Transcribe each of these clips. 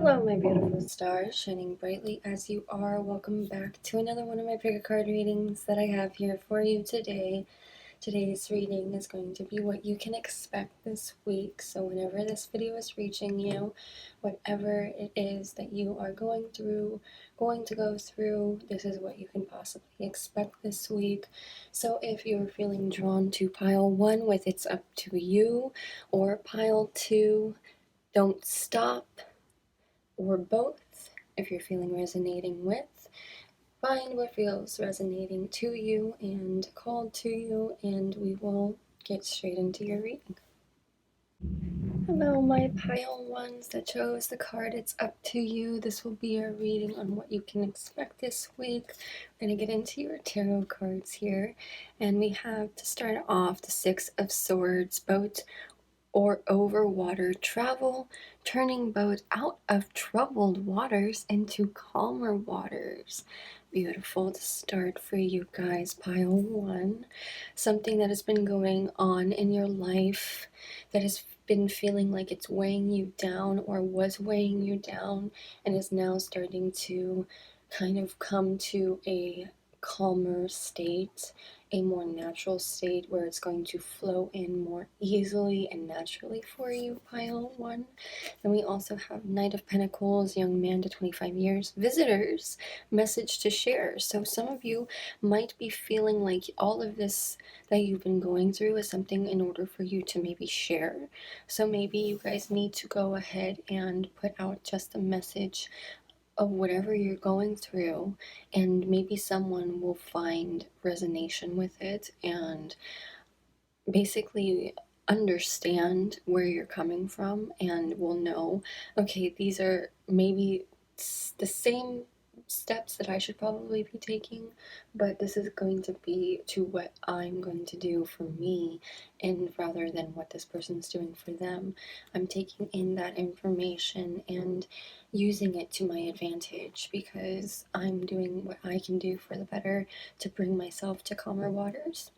Hello, my beautiful stars, shining brightly as you are. Welcome back to another one of my pick a card readings that I have here for you today. Today's reading is going to be what you can expect this week. So, whenever this video is reaching you, whatever it is that you are going to go through, this is what you can possibly expect this week. So, if you're feeling drawn to pile one with It's Up to You, or pile two, Don't Stop, or both, if you're feeling resonating with, find what feels resonating to you and called to you, and we will get straight into your reading. Hello, my pile ones that chose the card It's Up to You. This will be a reading on what you can expect this week. We're going to get into your tarot cards here, and we have to start off the Six of Swords, boat or over water travel, turning boat out of troubled waters into calmer waters. Beautiful to start for you guys, pile one. Something that has been going on in your life that has been feeling like it's weighing you down or was weighing you down and is now starting to kind of come to a calmer state, a more natural state where it's going to flow in more easily and naturally for you, pile one. And we also have Knight of Pentacles, young man to 25 years, visitors, message to share. So some of you might be feeling like all of this that you've been going through is something in order for you to maybe share. So maybe you guys need to go ahead and put out just a message of whatever you're going through, and maybe someone will find resonation with it and basically understand where you're coming from and will know, okay, these are maybe the same steps that I should probably be taking, but this is going to be to what I'm going to do for me, and rather than what this person's doing for them, I'm taking in that information and using it to my advantage because I'm doing what I can do for the better to bring myself to calmer waters.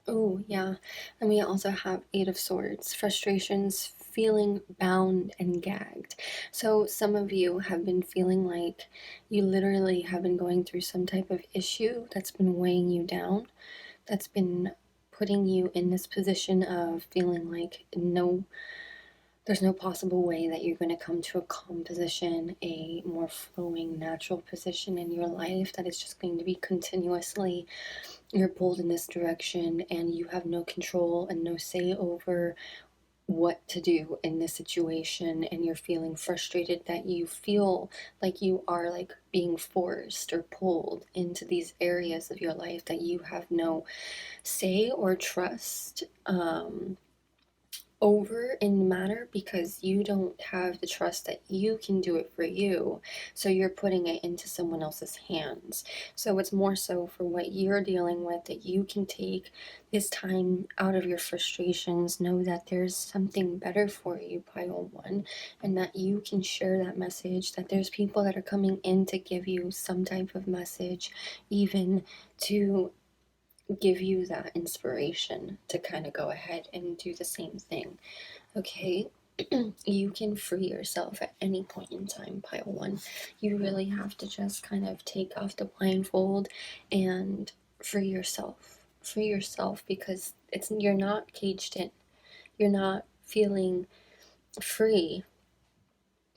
Oh, yeah. And we also have Eight of Swords, frustrations, feeling bound and gagged. So some of you have been feeling like you literally have been going through some type of issue that's been weighing you down, that's been putting you in this position of feeling like there's no possible way that you're going to come to a calm position, a more flowing, natural position in your life that is just going to be continuously, you're pulled in this direction and you have no control and no say over what to do in this situation, and you're feeling frustrated that you feel like you are like being forced or pulled into these areas of your life that you have no say or trust over in the matter, because you don't have the trust that you can do it for you, so you're putting it into someone else's hands. So it's more so for what you're dealing with, that you can take this time out of your frustrations, know that there's something better for you, pile one, and that you can share that message, that there's people that are coming in to give you some type of message, even to give you that inspiration to kind of go ahead and do the same thing. Okay, you can free yourself at any point in time, pile one. You really have to just kind of take off the blindfold and free yourself. Free yourself, because you're not caged in. You're not feeling free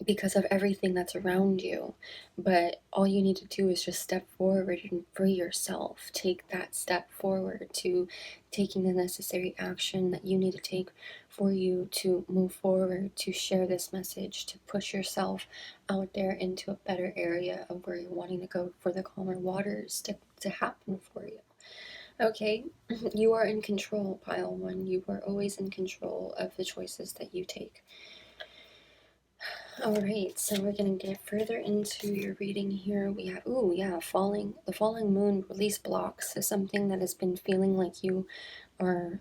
because of everything that's around you. But all you need to do is just step forward and free yourself. Take that step forward to taking the necessary action that you need to take for you to move forward, to share this message, to push yourself out there into a better area of where you're wanting to go, for the calmer waters to happen for you. Okay, you are in control, pile one. You are always in control of the choices that you take. Alright, so we're gonna get further into your reading here. We have, oh yeah, the falling moon release blocks is something that has been feeling like you are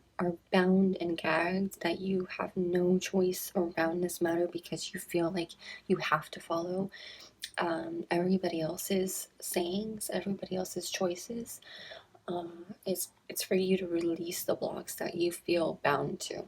bound and gagged, that you have no choice around this matter because you feel like you have to follow everybody else's sayings, everybody else's choices. It's for you to release the blocks that you feel bound to.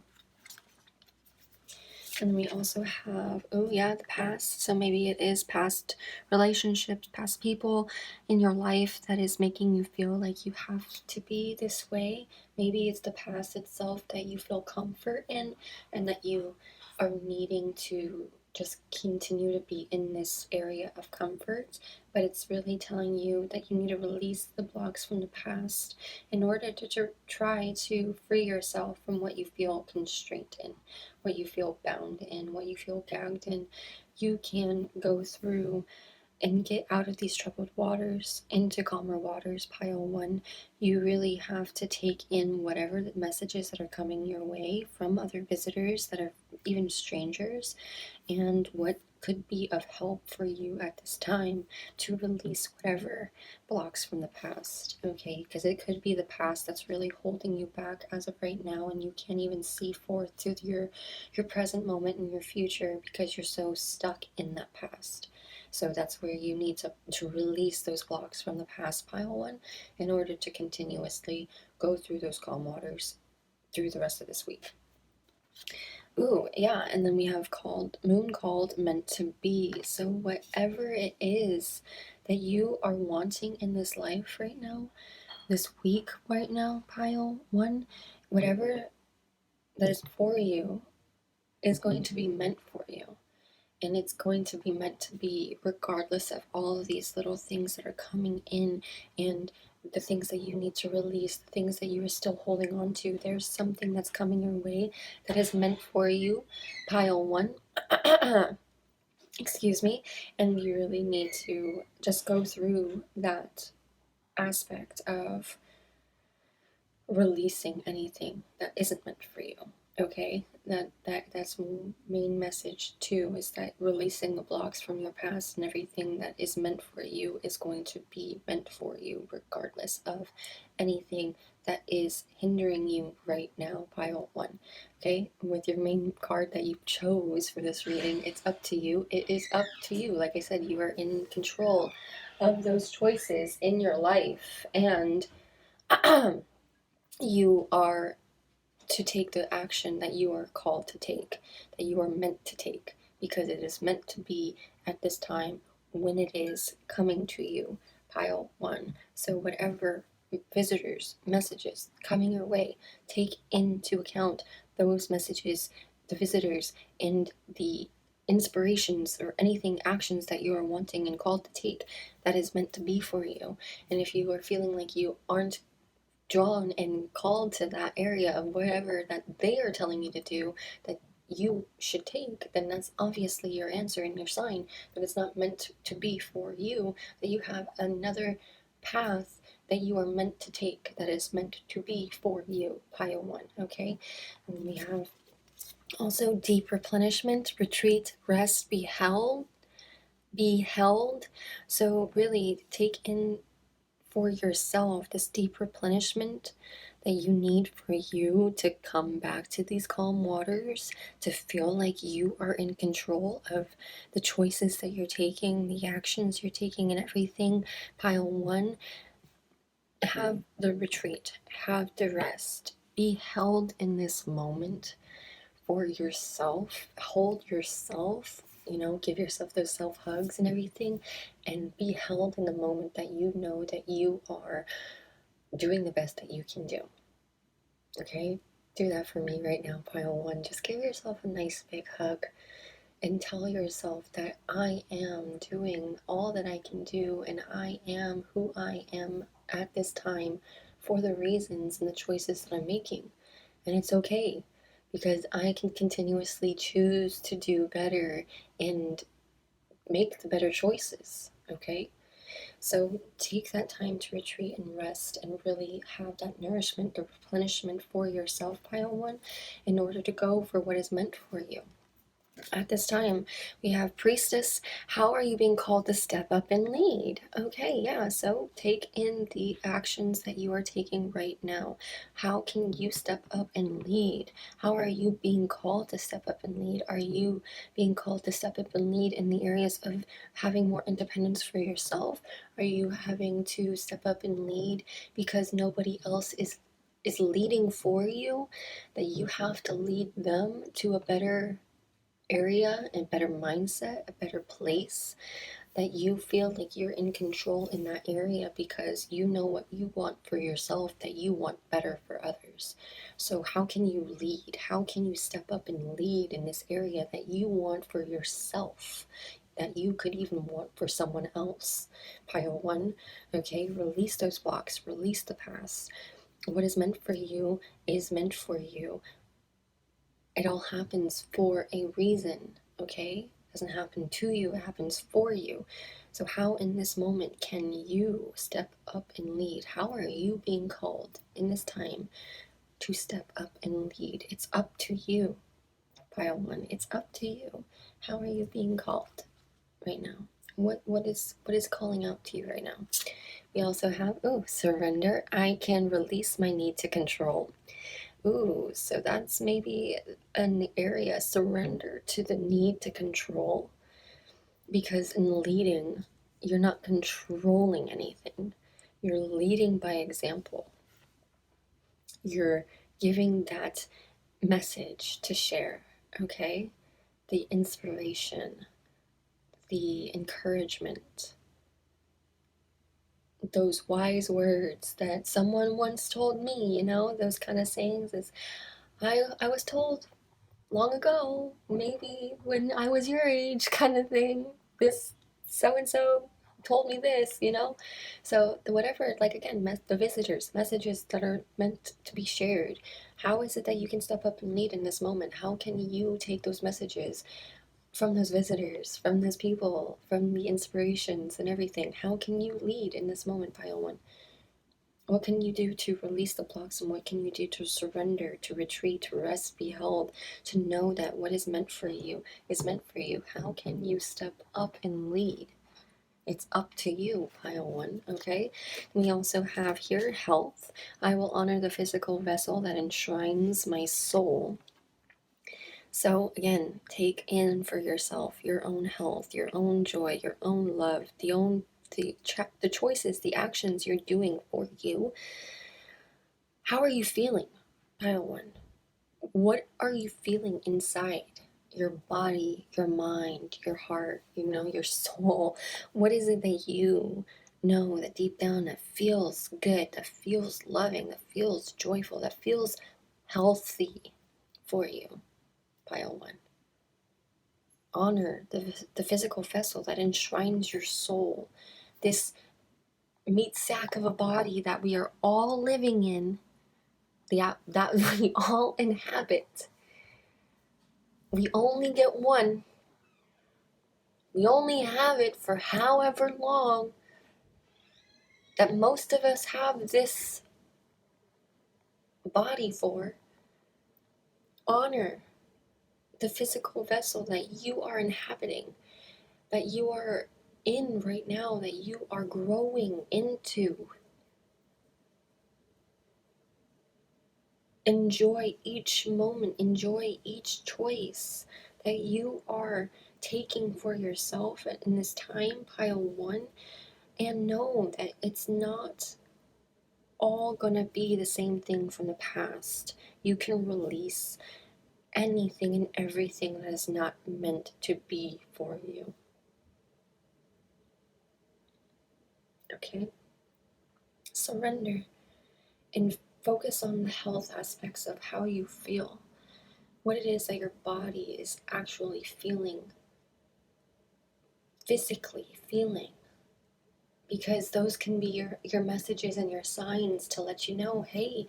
And then we also have, oh yeah, the past. So maybe it is past relationships, past people in your life that is making you feel like you have to be this way. Maybe it's the past itself that you feel comfort in and that you are needing to just continue to be in this area of comfort. But it's really telling you that you need to release the blocks from the past in order to try to free yourself from what you feel constrained in, what you feel bound in, what you feel gagged in. You can go through and get out of these troubled waters into calmer waters. Pile one, you really have to take in whatever the messages that are coming your way from other visitors that are even strangers, and what could be of help for you at this time to release whatever blocks from the past. Okay, because it could be the past that's really holding you back as of right now, and you can't even see forth to your present moment and your future because you're so stuck in that past. So that's where you need to release those blocks from the past, pile one, in order to continuously go through those calm waters through the rest of this week. Ooh, yeah, and then we have called moon called meant to be. So whatever it is that you are wanting in this life right now, this week right now, pile one, whatever that is for you is going to be meant for you. And it's going to be meant to be regardless of all of these little things that are coming in, and the things that you need to release, the things that you are still holding on to. There's something that's coming your way that is meant for you, pile one. Excuse me. And you really need to just go through that aspect of releasing anything that isn't meant for you. Okay, that's main message too, is that releasing the blocks from your past, and everything that is meant for you is going to be meant for you regardless of anything that is hindering you right now, pile one. Okay, with your main card that you chose for this reading, it's up to you. It is up to you. Like I said, you are in control of those choices in your life, and you are to take the action that you are called to take, that you are meant to take, because it is meant to be at this time when it is coming to you, pile one. So, whatever visitors, messages coming your way, take into account those messages, the visitors, and the inspirations or anything, actions that you are wanting and called to take that is meant to be for you. And if you are feeling like you aren't drawn and called to that area of whatever that they are telling you to do that you should take, then that's obviously your answer and your sign that it's not meant to be for you, that you have another path that you are meant to take that is meant to be for you, pile one. Okay, and we have also deep replenishment, retreat, rest, be held. So really take in for yourself this deep replenishment that you need for you to come back to these calm waters, to feel like you are in control of the choices that you're taking, the actions you're taking, and everything. Pile one, have the retreat, have the rest, be held in this moment for yourself, hold yourself, give yourself those self hugs and everything, and be held in the moment that you know that you are doing the best that you can do. Okay? Do that for me right now, pile one. Just give yourself a nice big hug and tell yourself that I am doing all that I can do, and I am who I am at this time for the reasons and the choices that I'm making. And it's okay, because I can continuously choose to do better and make the better choices. Okay? So take that time to retreat and rest and really have that nourishment, the replenishment for yourself, pile one, in order to go for what is meant for you. At this time, we have Priestess. How are you being called to step up and lead? Okay, yeah, so take in the actions that you are taking right now. How can you step up and lead? How are you being called to step up and lead? Are you being called to step up and lead in the areas of having more independence for yourself? Are you having to step up and lead because nobody else is leading for you, that you have to lead them to a better area, a better mindset, a better place, that you feel like you're in control in that area because you know what you want for yourself, that you want better for others. So, how can you lead? How can you step up and lead in this area that you want for yourself, that you could even want for someone else? Pile one, okay? Release those blocks, release the past. What is meant for you is meant for you. It all happens for a reason, okay? It doesn't happen to you, it happens for you. So, how in this moment can you step up and lead? How are you being called in this time to step up and lead? It's up to you, pile one. It's up to you. How are you being called right now? What is calling out to you right now? We also have surrender. I can release my need to control. Ooh, so that's maybe an area, surrender to the need to control, because in leading, you're not controlling anything. You're leading by example. You're giving that message to share, okay? The inspiration, the encouragement, those wise words that someone once told me, those kind of sayings is, I was told long ago, maybe when I was your age, kind of thing. This so and so told me this. So, whatever, like again, the visitors, messages that are meant to be shared. How is it that you can step up and lead in this moment? How can you take those messages from those visitors, from those people, from the inspirations and everything? How can you lead in this moment, Pile One? What can you do to release the blocks, and what can you do to surrender, to retreat, to rest, be held, to know that what is meant for you is meant for you? How can you step up and lead? It's up to you, pile one, okay? We also have here health. I will honor the physical vessel that enshrines my soul. So again, take in for yourself your own health, your own joy, your own love, the choices, the actions you're doing for you. How are you feeling, pile one? What are you feeling inside your body, your mind, your heart, your soul? What is it that you know that deep down that feels good, that feels loving, that feels joyful, that feels healthy for you, pile one? Honor the physical vessel that enshrines your soul, this meat sack of a body that we are all living in, that we all inhabit. We only get one. We only have it for however long that most of us have this body for. Honor the physical vessel that you are inhabiting, that you are in right now, that you are growing into. Enjoy each moment, enjoy each choice that you are taking for yourself in this time, pile one, and know that it's not all gonna be the same thing from the past. You can release anything and everything that is not meant to be for you. Okay? Surrender and focus on the health aspects of how you feel. What it is that your body is actually feeling, physically feeling. Because those can be your messages and your signs to let you know, hey,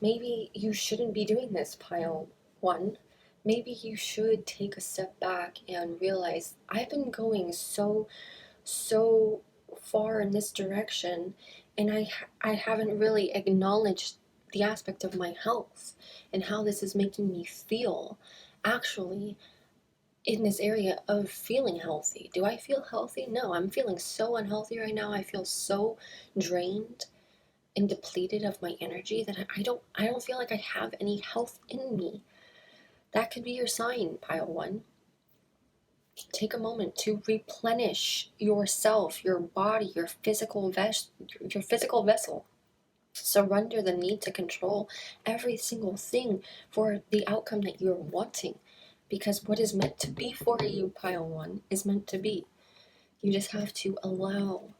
maybe you shouldn't be doing this, pile one. Maybe you should take a step back and realize I've been going so far in this direction, and I haven't really acknowledged the aspect of my health and how this is making me feel actually in this area of feeling healthy. Do I feel healthy? No, I'm feeling so unhealthy right now. I feel so drained and depleted of my energy that I don't feel like I have any health in me. That could be your sign, pile one. Take a moment to replenish yourself, your body, your physical vessel. Surrender the need to control every single thing for the outcome that you're wanting, because what is meant to be for you, pile one, is meant to be. You just have to allow.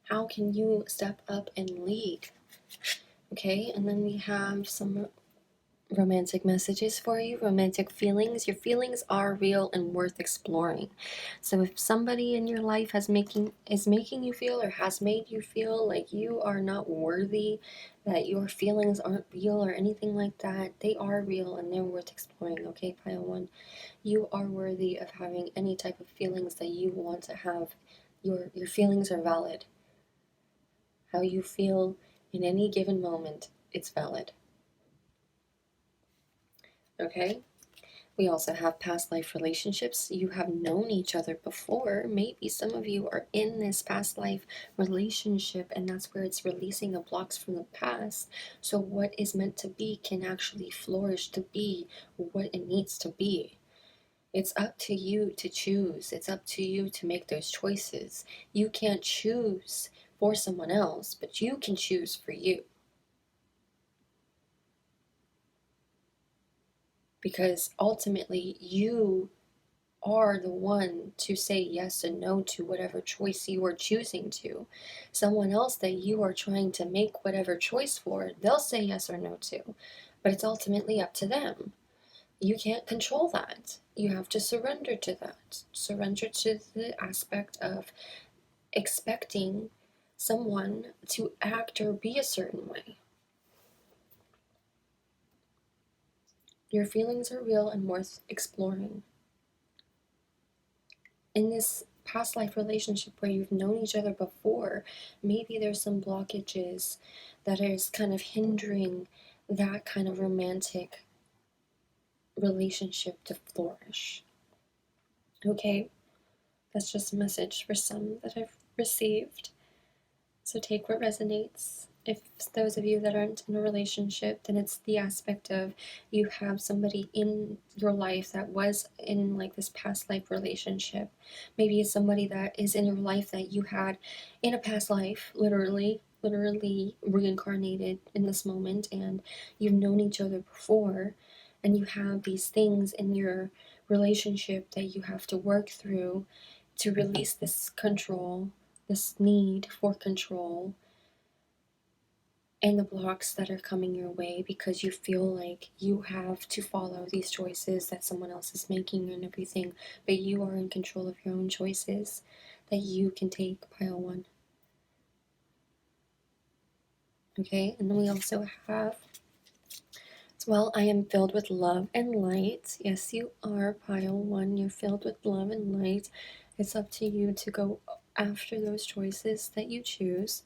How can you step up and lead? Okay, and then we have some romantic messages for you, romantic feelings. Your feelings are real and worth exploring. So if somebody in your life is making you feel or has made you feel like you are not worthy, that your feelings aren't real or anything like that, they are real and they're worth exploring. Okay, pile one, you are worthy of having any type of feelings that you want to have. Your feelings are valid. How you feel in any given moment, it's valid. Okay? We also have past life relationships. You have known each other before. Maybe some of you are in this past life relationship, and that's where it's releasing the blocks from the past. So, what is meant to be can actually flourish to be what it needs to be. It's up to you to choose. It's up to you to make those choices. You can't choose for someone else, but you can choose for you. Because ultimately, you are the one to say yes and no to whatever choice you are choosing to. Someone else that you are trying to make whatever choice for, they'll say yes or no to, but it's ultimately up to them. You can't control that. You have to surrender to that. Surrender to the aspect of expecting someone to act or be a certain way. Your feelings are real and worth exploring. In this past life relationship where you've known each other before, maybe there's some blockages that is kind of hindering that kind of romantic relationship to flourish. Okay, that's just a message for some that I've received. So take what resonates. If those of you that aren't in a relationship, then it's the aspect of you have somebody in your life that was in like this past life relationship. Maybe it's somebody that is in your life that you had in a past life, literally reincarnated in this moment, and you've known each other before, and you have these things in your relationship that you have to work through to release this control, this need for control, and the blocks that are coming your way because you feel like you have to follow these choices that someone else is making and everything, but you are in control of your own choices that you can take, pile one. Okay, and then we also have, as well, I am filled with love and light. Yes, you are, pile one. You're filled with love and light. It's up to you to go after those choices that you choose.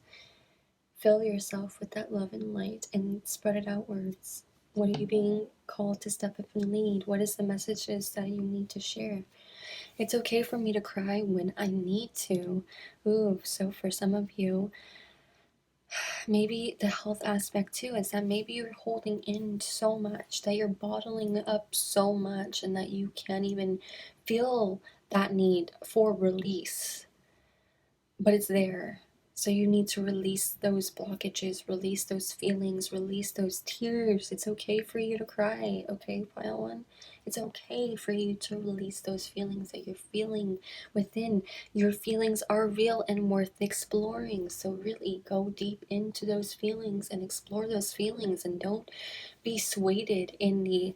Fill yourself with that love and light and spread it outwards. What are you being called to step up and lead? What is the messages that you need to share? It's okay for me to cry when I need to. Ooh, so for some of you, maybe the health aspect too is that maybe you're holding in so much, that you're bottling up so much, and that you can't even feel that need for release. But it's there. So you need to release those blockages, release those feelings, release those tears. It's okay for you to cry, okay, pile one? It's okay for you to release those feelings that you're feeling within. Your feelings are real and worth exploring. So really go deep into those feelings and explore those feelings, and don't be swayed in the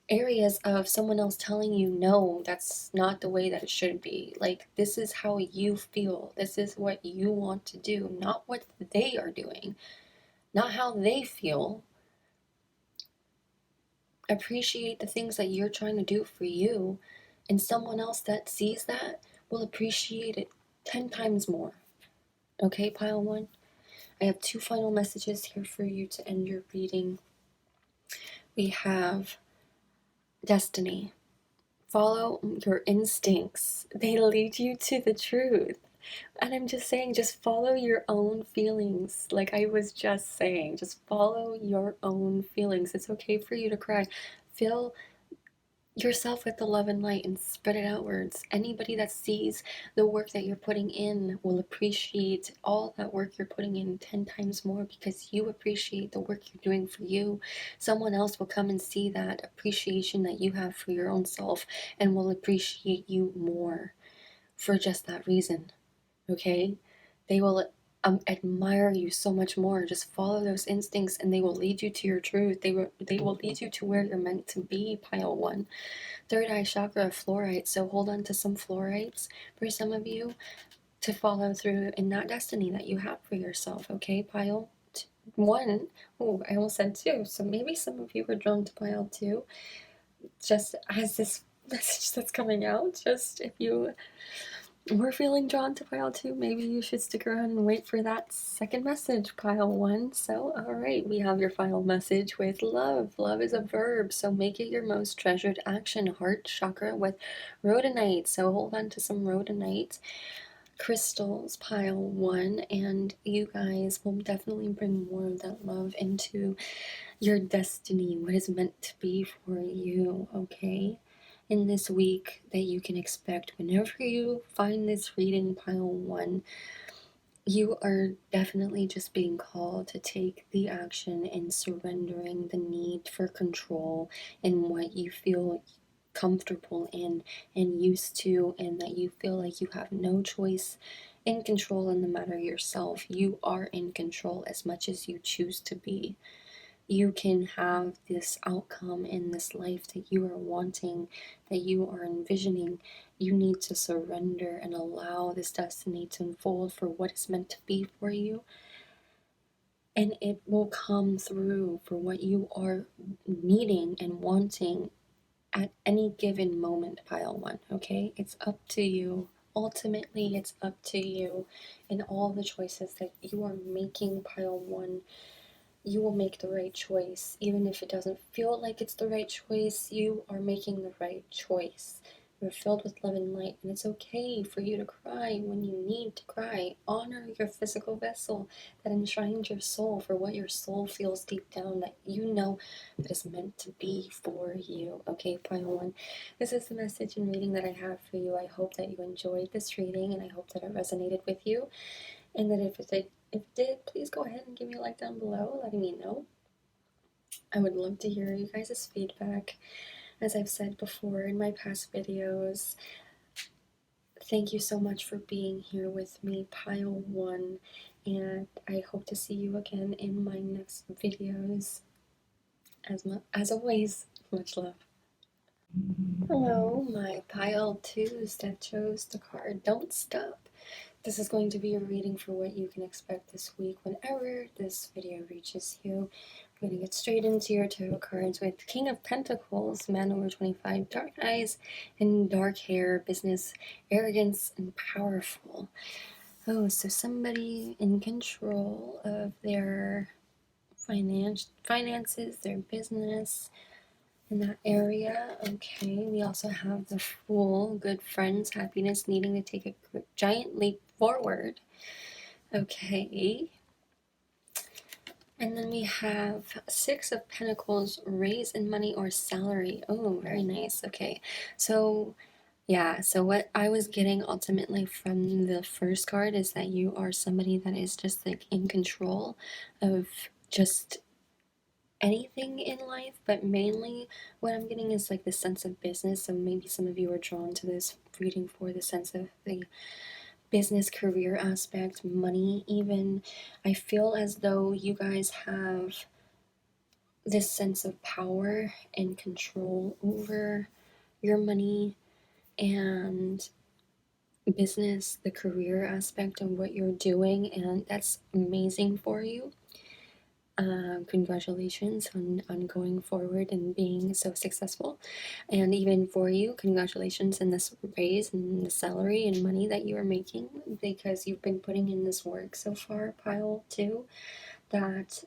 areas of someone else telling you, no, that's not the way that it should be. Like, this is how you feel. This is what you want to do, not what they are doing, not how they feel. Appreciate the things that you're trying to do for you, and someone else that sees that will appreciate it 10 times more. Okay, pile one? I have two final messages here for you to end your reading. We have destiny. Follow your instincts. They lead you to the truth. And I'm just saying, just follow your own feelings. Like I was just saying, just follow your own feelings. It's okay for you to cry. Feel yourself with the love and light and spread it outwards. Anybody that sees the work that you're putting in will appreciate all that work you're putting in 10 times more because you appreciate the work you're doing for you. Someone else will come and see that appreciation that you have for your own self and will appreciate you more for just that reason. Okay? They will admire you so much more. Just follow those instincts and they will lead you to your truth. They will lead you to where you're meant to be, pile one. Third eye chakra, fluorite. So hold on to some fluorites for some of you to follow through in that destiny that you have for yourself. Okay, pile one. Oh, I almost said two. So maybe some of you were drawn to pile two. Just as this message that's coming out, just if you were feeling drawn to pile two, maybe you should stick around and wait for that second message, pile one. So, all right, we have your final message with love. Love is a verb, so make it your most treasured action. Heart chakra with rhodonite. So hold on to some rhodonite crystals, pile one, and you guys will definitely bring more of that love into your destiny, what is meant to be for you, okay? In this week that you can expect whenever you find this reading, pile one, you are definitely just being called to take the action and surrendering the need for control in what you feel comfortable in and used to, and that you feel like you have no choice in control in the matter yourself. You are in control as much as you choose to be. You can have this outcome in this life that you are wanting, that you are envisioning. You need to surrender and allow this destiny to unfold for what is meant to be for you. And it will come through for what you are needing and wanting at any given moment, pile one, okay? It's up to you. Ultimately, it's up to you in all the choices that you are making, pile one. You will make the right choice. Even if it doesn't feel like it's the right choice, you are making the right choice. You're filled with love and light, and it's okay for you to cry when you need to cry. Honor your physical vessel that enshrines your soul for what your soul feels deep down that you know that is meant to be for you. Okay, pile one. This is the message and reading that I have for you. I hope that you enjoyed this reading, and I hope that it resonated with you. And that if it did, please go ahead and give me a like down below, letting me know. I would love to hear you guys' feedback. As I've said before in my past videos, thank you so much for being here with me, pile one, and I hope to see you again in my next videos. As always, much love. Hello, my pile twos that chose the card Don't Stop. This is going to be a reading for what you can expect this week whenever this video reaches you. I'm going to get straight into your tarot cards with King of Pentacles, man over 25, dark eyes and dark hair, business, arrogance, and powerful. Oh, so somebody in control of their finances, their business, in that area. Okay, we also have the Fool, good friends, happiness, needing to take a giant leap forward. Okay. And then we have Six of Pentacles, raise in money or salary. Oh, very nice. Okay. So, yeah, so what I was getting ultimately from the first card is that you are somebody that is just like in control of just anything in life, but mainly what I'm getting is like the sense of business. So maybe some of you are drawn to this reading for the sense of the business career aspect, money even. I feel as though you guys have this sense of power and control over your money and business, the career aspect of what you're doing, and that's amazing for you. Congratulations on going forward and being so successful. And even for you, congratulations in this raise and the salary and money that you are making, because you've been putting in this work so far, pile two, that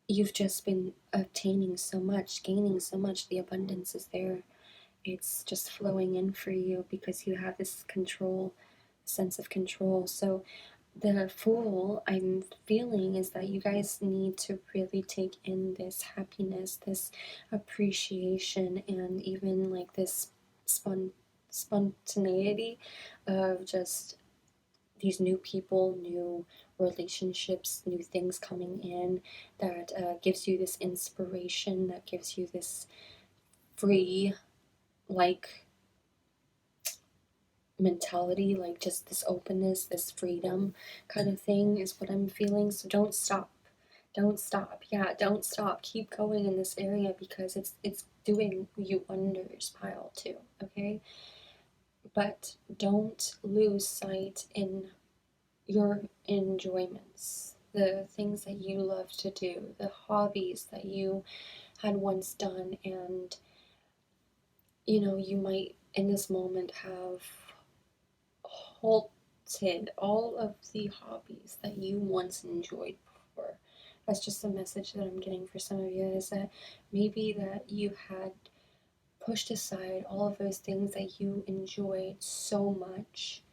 you've just been obtaining so much, gaining so much. The abundance is there. It's just flowing in for you because you have this control, sense of control. So the Fool I'm feeling is that you guys need to really take in this happiness, this appreciation, and even like this spontaneity of just these new people, new relationships, new things coming in that gives you this inspiration, that gives you this free, like, mentality, like just this openness, this freedom kind of thing is what I'm feeling. So don't stop. Don't stop. Yeah, don't stop. Keep going in this area because it's doing you wonders, pile too, okay? But don't lose sight in your enjoyments, the things that you love to do, the hobbies that you had once done, and you might in this moment have halted all of the hobbies that you once enjoyed before. That's just a message that I'm getting for some of you, is that maybe that you had pushed aside all of those things that you enjoyed so much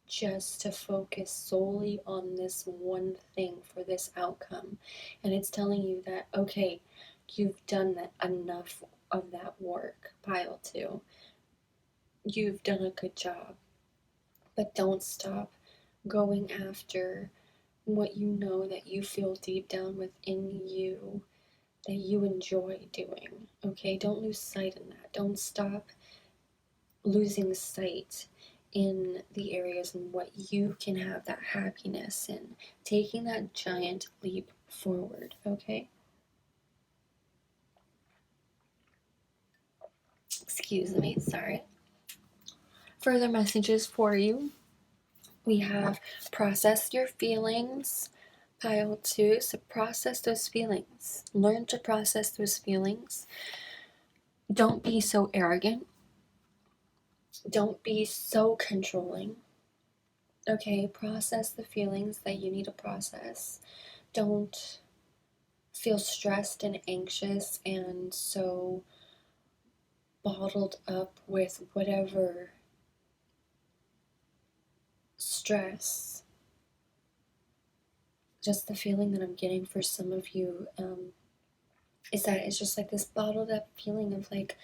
just to focus solely on this one thing for this outcome. And it's telling you that, okay, you've done that enough of that work, pile two. You've done a good job. But don't stop going after what you know that you feel deep down within you that you enjoy doing. Okay, don't lose sight in that. Don't stop losing sight in the areas in what you can have that happiness in. Taking that giant leap forward, okay? Excuse me, sorry. Further messages for you. We have process your feelings. Pile two, so process those feelings. Learn to process those feelings. Don't be so arrogant. Don't be so controlling. Okay, process the feelings that you need to process. Don't feel stressed and anxious and so bottled up with whatever stress. Just the feeling that I'm getting for some of you is that it's just like this bottled up feeling of like,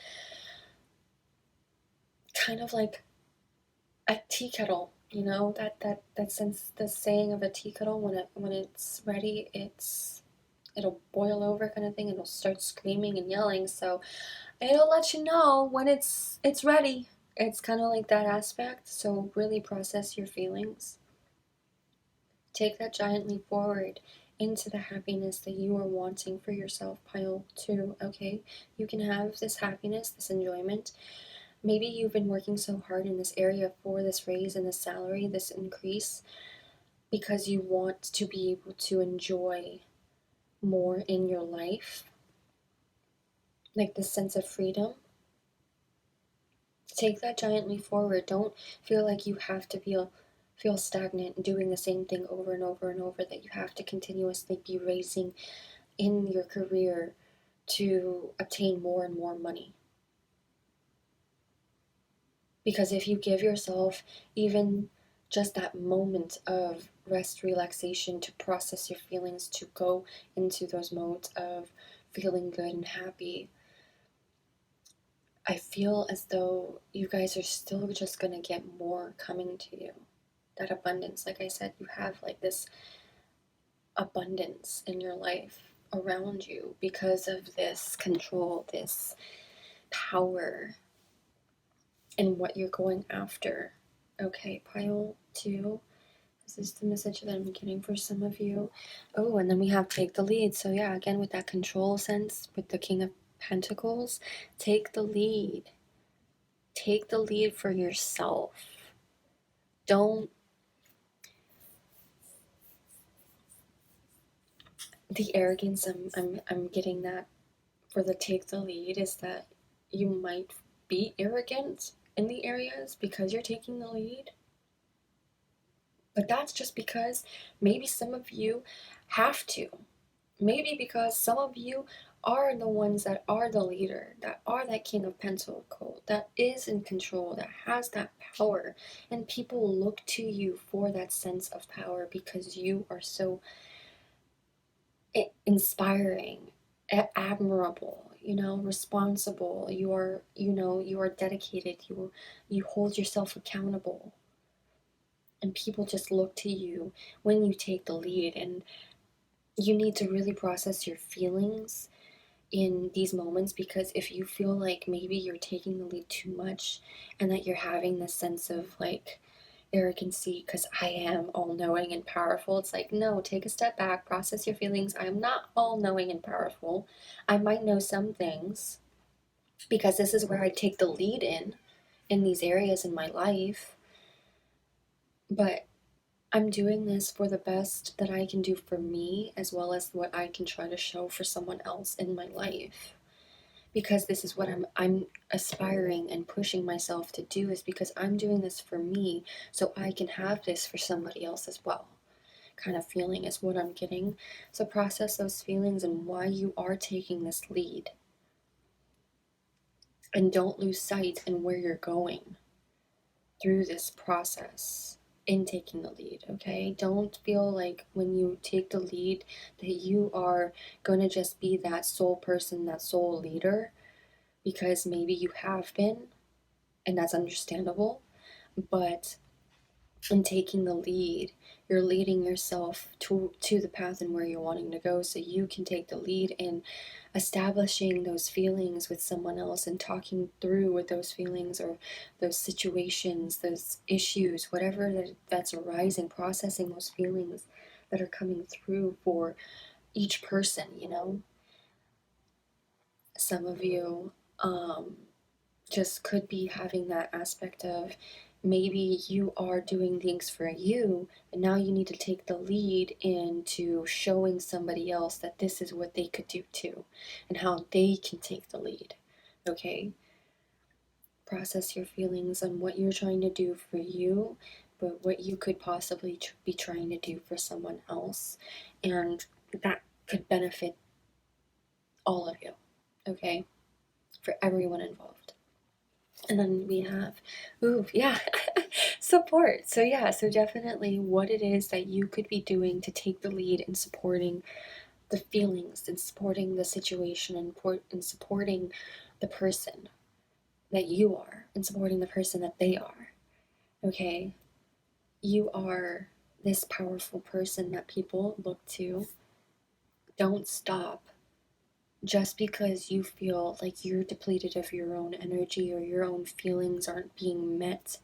kind of like a tea kettle, that sense, the saying of a tea kettle, when it's ready, it'll boil over kind of thing. It'll start screaming and yelling, so it'll let you know when it's ready. It's kind of like that aspect. So really process your feelings. Take that giant leap forward into the happiness that you are wanting for yourself, pile two, okay? You can have this happiness, this enjoyment. Maybe you've been working so hard in this area for this raise and this salary, this increase, because you want to be able to enjoy more in your life, like this sense of freedom. Take that giant leap forward. Don't feel like you have to feel stagnant and doing the same thing over and over and over, that you have to continuously be raising in your career to obtain more and more money. Because if you give yourself even just that moment of rest, relaxation, to process your feelings, to go into those modes of feeling good and happy, I feel as though you guys are still just going to get more coming to you. That abundance, like I said, you have like this abundance in your life around you because of this control, this power in what you're going after. Okay, pile two. This is the message that I'm getting for some of you. Oh, and then we have take the lead. So yeah, again, with that control sense, with the King of Pentacles, take the lead. Take the lead for yourself. Don't, the arrogance I'm getting that for the take the lead is that you might be arrogant in the areas because you're taking the lead. But that's just because maybe some of you have to. Maybe because some of you are the ones that are the leader, that are that King of Pentacles, that is in control, that has that power. And people look to you for that sense of power because you are so inspiring, admirable, responsible. You are dedicated. You hold yourself accountable. And people just look to you when you take the lead. And you need to really process your feelings in these moments, because if you feel like maybe you're taking the lead too much and that you're having this sense of like arrogancy because I am all knowing and powerful, it's like, no, take a step back, process your feelings. I'm not all knowing and powerful. I might know some things because this is where I take the lead in these areas in my life, but I'm doing this for the best that I can do for me, as well as what I can try to show for someone else in my life. Because this is what I'm aspiring and pushing myself to do, is because I'm doing this for me so I can have this for somebody else as well. Kind of feeling is what I'm getting. So process those feelings and why you are taking this lead. And don't lose sight in where you're going through this process in taking the lead, okay? Don't feel like when you take the lead that you are going to just be that sole person, that sole leader, because maybe you have been, and that's understandable. But in taking the lead, you're leading yourself to the path and where you're wanting to go, so you can take the lead in establishing those feelings with someone else and talking through with those feelings or those situations, those issues, whatever that's arising, processing those feelings that are coming through for each person. Some of you just could be having that aspect of maybe you are doing things for you, but now you need to take the lead into showing somebody else that this is what they could do too and how they can take the lead. Okay? Process your feelings on what you're trying to do for you, but what you could possibly be trying to do for someone else, and that could benefit all of you. Okay? For everyone involved. And then we have, support. So definitely what it is that you could be doing to take the lead in supporting the feelings and supporting the situation and supporting the person that you are and supporting the person that they are. Okay? You are this powerful person that people look to. Don't stop just because you feel like you're depleted of your own energy or your own feelings aren't being met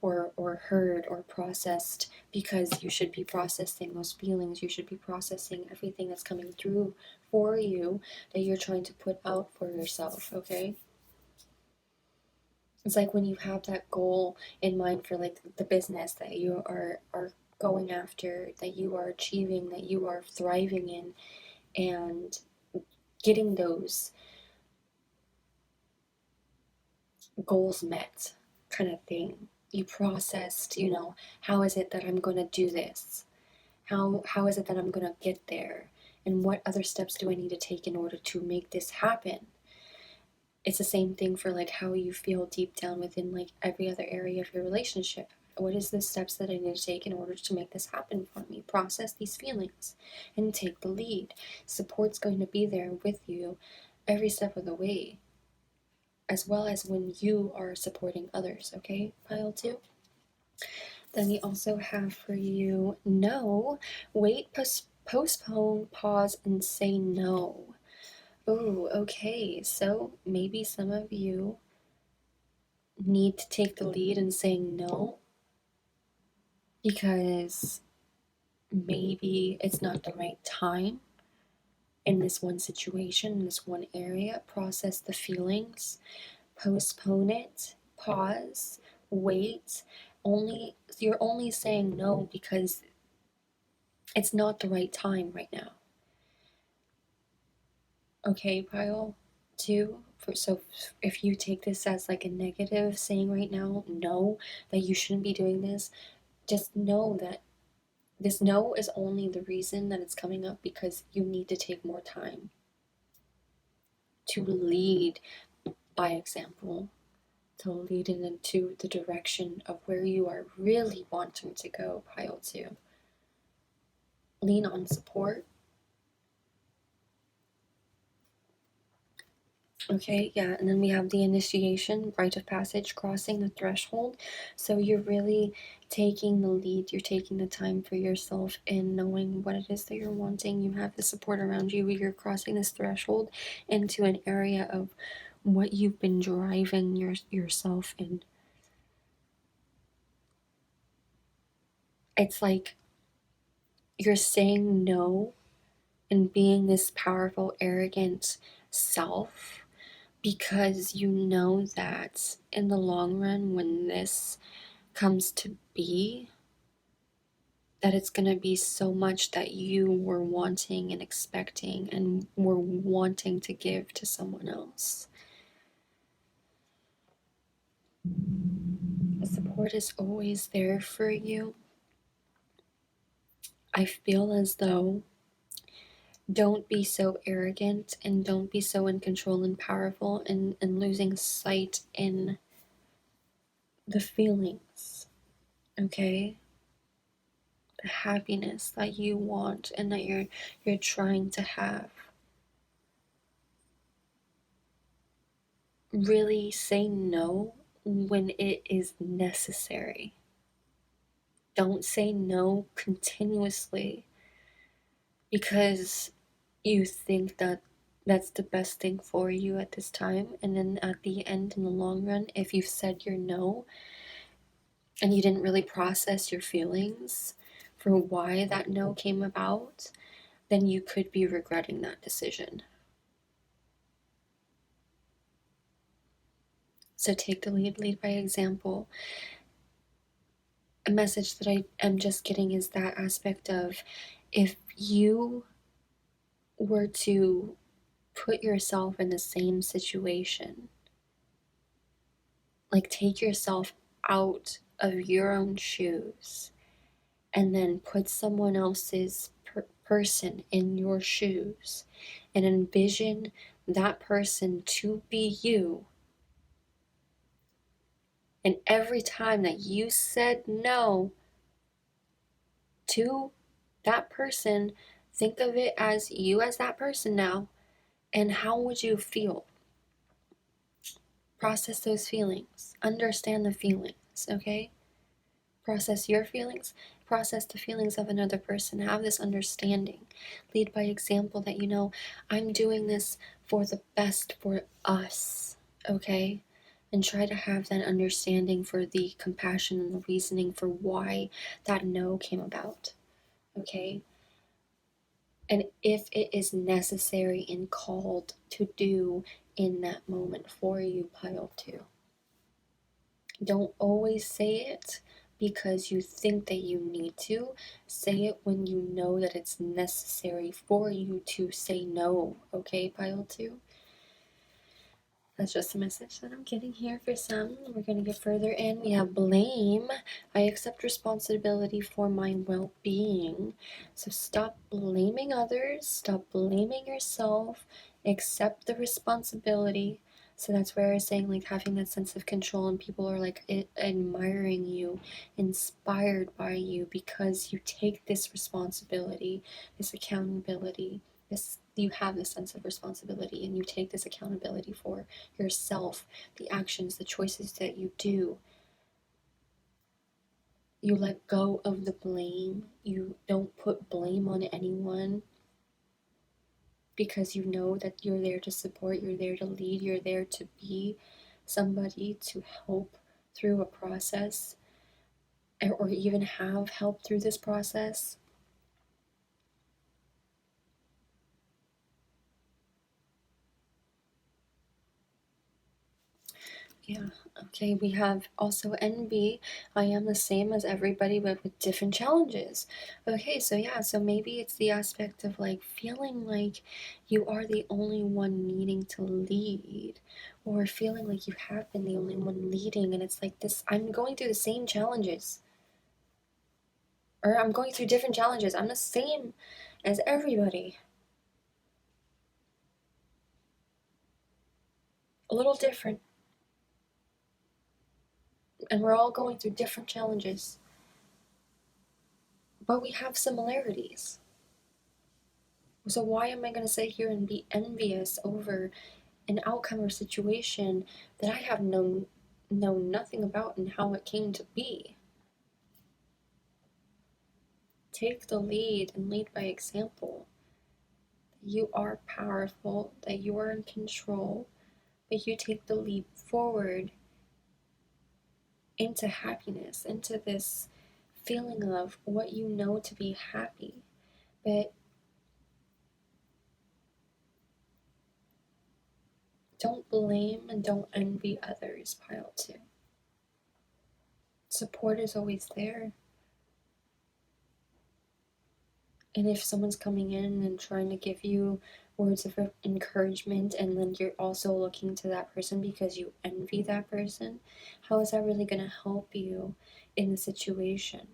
or heard or processed, because you should be processing those feelings. You should be processing everything that's coming through for you that you're trying to put out for yourself, okay? It's like when you have that goal in mind for like the business that you are going after, that you are achieving, that you are thriving in, and getting those goals met kind of thing. You processed, how is it that I'm going to do this? How is it that I'm going to get there? And what other steps do I need to take in order to make this happen? It's the same thing for like how you feel deep down within like every other area of your relationship. What is the steps that I need to take in order to make this happen for me? Process these feelings and take the lead. Support's going to be there with you every step of the way, as well as when you are supporting others, okay? Pile 2. Then we also have for you no, wait, postpone, pause, and say no. Oh, okay. So maybe some of you need to take the lead in saying no because maybe it's not the right time in this one situation, in this one area. Process the feelings, postpone it, pause, wait. You're only saying no because it's not the right time right now. Okay, pile 2. So if you take this as like a negative saying right now, no, that you shouldn't be doing this, just know that this no is only the reason that it's coming up because you need to take more time. to lead by example, to lead it into the direction of where you are really wanting to go, pile 2. Lean on support. Okay, yeah, and then we have the initiation, rite of passage, crossing the threshold. So you're really taking the lead, you're taking the time for yourself in knowing what it is that you're wanting. You have the support around you, you're crossing this threshold into an area of what you've been driving yourself in. It's like you're saying no and being this powerful, arrogant self because you know that in the long run, when this comes to be, that it's going to be so much that you were wanting and expecting and were wanting to give to someone else. The support is always there for you. I feel as though don't be so arrogant and don't be so in control and powerful and losing sight in the feelings, okay? The happiness that you want and that you're trying to have. Really say no when it is necessary. Don't say no continuously because you think that that's the best thing for you at this time, and then at the end, in the long run, if you've said your no and you didn't really process your feelings for why that no came about, then you could be regretting that decision. So take the lead by example. A message that I am just getting is that aspect of, if you were to put yourself in the same situation, like take yourself out of your own shoes and then put someone else's person in your shoes and envision that person to be you. And every time that you said no to that person, think of it as you as that person now. And how would you feel? Process those feelings. Understand the feelings, okay? Process your feelings. Process the feelings of another person. Have this understanding. Lead by example that you know, I'm doing this for the best for us, okay? And try to have that understanding for the compassion and the reasoning for why that no came about, okay? And if it is necessary and called to do in that moment for you, pile 2. Don't always say it because you think that you need to. Say it when you know that it's necessary for you to say no, okay, pile 2? That's just a message that I'm getting here for some. We're going to get further in. We have blame. I accept responsibility for my well-being. So stop blaming others. Stop blaming yourself. Accept the responsibility. So that's where I was saying, like, having that sense of control, and people are like admiring you, inspired by you because you take this responsibility, this accountability. You have this sense of responsibility and you take this accountability for yourself, the actions, the choices that you do. You let go of the blame. You don't put blame on anyone because you know that you're there to support, you're there to lead, you're there to be somebody to help through a process, or even have help through this process. Yeah, okay, we have also envy. I am the same as everybody, but with different challenges. Okay, so yeah, so maybe it's the aspect of like feeling like you are the only one needing to lead, or feeling like you have been the only one leading, and it's like this, I'm going through the same challenges, or I'm going through different challenges. I'm the same as everybody. a little different, and we're all going through different challenges, but we have similarities. So why am I going to sit here and be envious over an outcome or situation that I have know nothing about and how it came to be? Take the lead and lead by example. You are powerful, that you are in control, but you take the leap forward into happiness, into this feeling of what you know to be happy. But don't blame and don't envy others, pile two. Support is always there. And if someone's coming in and trying to give you words of encouragement, and then you're also looking to that person because you envy that person, how is that really going to help you in the situation?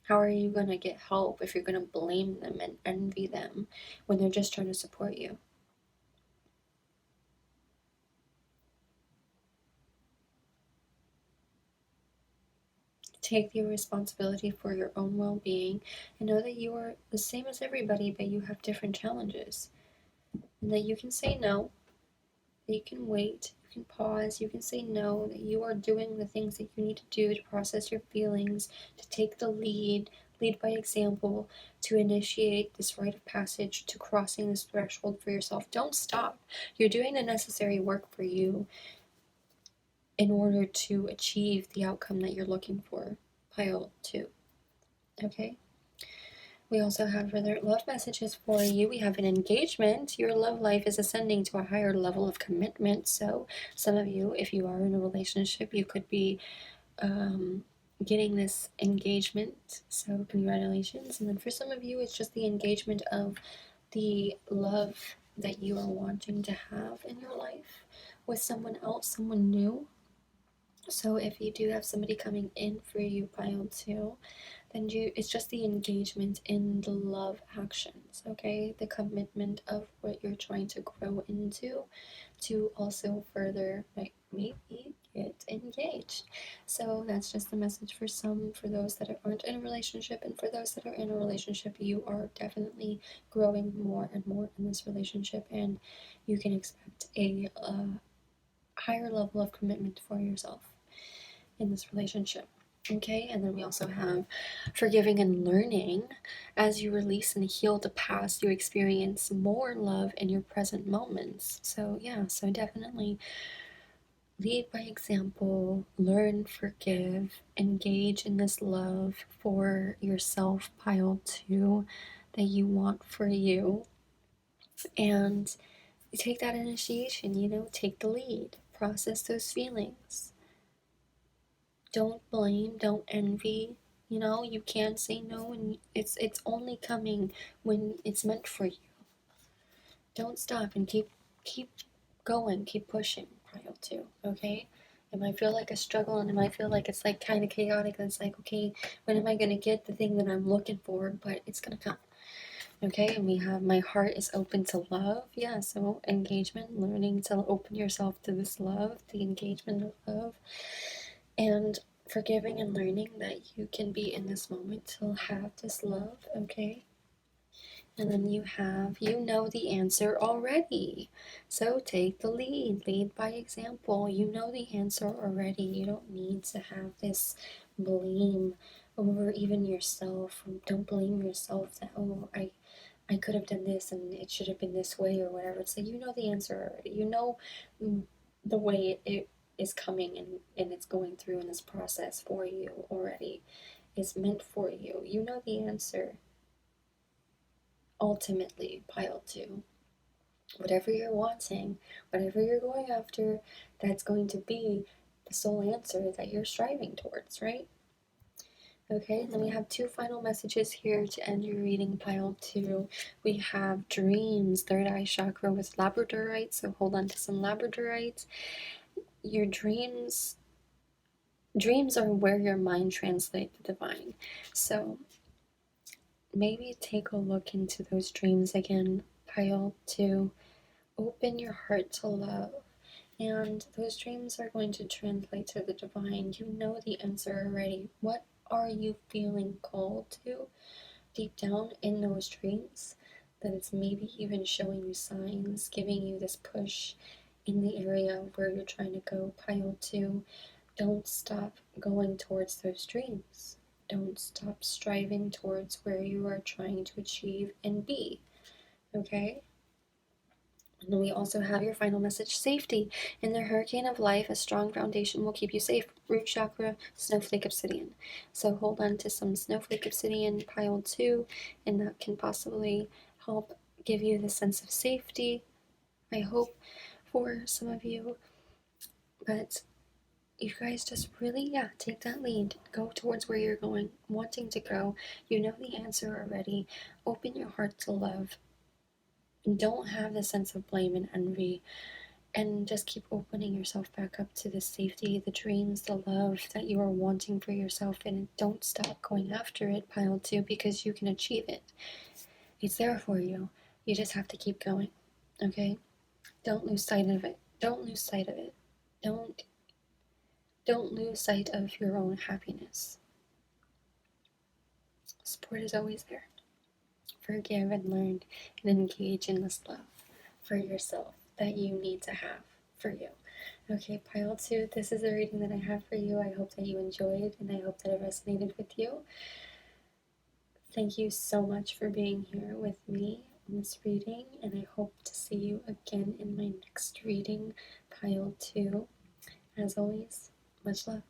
How are you going to get help if you're going to blame them and envy them when they're just trying to support you? Take the responsibility for your own well being and know that you are the same as everybody, but you have different challenges. And that you can say no, that you can wait, you can pause, you can say no, that you are doing the things that you need to do to process your feelings, to take the lead by example, to initiate this rite of passage to crossing this threshold for yourself. Don't stop. You're doing the necessary work for you in order to achieve the outcome that you're looking for. Pile two. Okay? We also have further love messages for you. We have an engagement. Your love life is ascending to a higher level of commitment. So, some of you, if you are in a relationship, you could be getting this engagement. So, congratulations. And then for some of you, it's just the engagement of the love that you are wanting to have in your life with someone else, someone new. So, if you do have somebody coming in for you, pile two, then it's just the engagement in the love actions, okay? The commitment of what you're trying to grow into to also further maybe get engaged. So that's just the message for some, for those that aren't in a relationship, and for those that are in a relationship, you are definitely growing more and more in this relationship, and you can expect a higher level of commitment for yourself in this relationship. Okay, and then we also have forgiving and learning. As you release and heal the past, you experience more love in your present moments. So, yeah, so definitely lead by example, learn, forgive, engage in this love for yourself, pile two, that you want for you. And take that initiation, take the lead, process those feelings. Don't blame, don't envy. You can say no, and it's only coming when it's meant for you. Don't stop and keep going, keep pushing, pile two, okay? It might feel like a struggle, and it might feel like it's like kind of chaotic, and it's like, okay, when am I gonna get the thing that I'm looking for? But it's gonna come. Okay, and we have my heart is open to love. Yeah, so engagement, learning to open yourself to this love, the engagement of love, and forgiving and learning that you can be in this moment to have this love, okay? And then you know the answer already. So take the lead by example. You know the answer already. You don't need to have this blame over even yourself. Don't blame yourself that, oh, I could have done this and it should have been this way or whatever. It's like you know the answer already. You know the way it is coming, and it's going through in this process for you already. Is meant for you. You know the answer. Ultimately, pile two. Whatever you're wanting, whatever you're going after, that's going to be the sole answer that you're striving towards, right? Okay, and then we have two final messages here to end your reading, pile two. We have dreams, third eye chakra with labradorite, so hold on to some labradorite. Your dreams are where your mind translates the divine. So maybe take a look into those dreams again, pile two. open your heart to love. And those dreams are going to translate to the divine. You know the answer already. What are you feeling called to deep down in those dreams? That it's maybe even showing you signs, giving you this push in the area where you're trying to go. Pile 2, don't stop going towards those dreams. Don't stop striving towards where you are trying to achieve and be. Okay? And then we also have your final message, safety. In the hurricane of life, a strong foundation will keep you safe. Root chakra, snowflake obsidian. So hold on to some snowflake obsidian, pile 2, and that can possibly help give you the sense of safety, I hope, for some of you. But you guys just really, take that lead. Go towards where you're going, wanting to go. You know the answer already. Open your heart to love. Don't have the sense of blame and envy, and just keep opening yourself back up to the safety, the dreams, the love that you are wanting for yourself, and don't stop going after it, pile 2, because you can achieve it. It's there for you. You just have to keep going. Okay? Don't lose sight of it. Don't lose sight of it. Don't lose sight of your own happiness. Support is always there. Forgive and learn and engage in this love for yourself that you need to have for you. Okay, pile 2, this is a reading that I have for you. I hope that you enjoyed and I hope that it resonated with you. Thank you so much for being here with me in this reading, and I hope to see you again in my next reading, pile 2. As always, much love.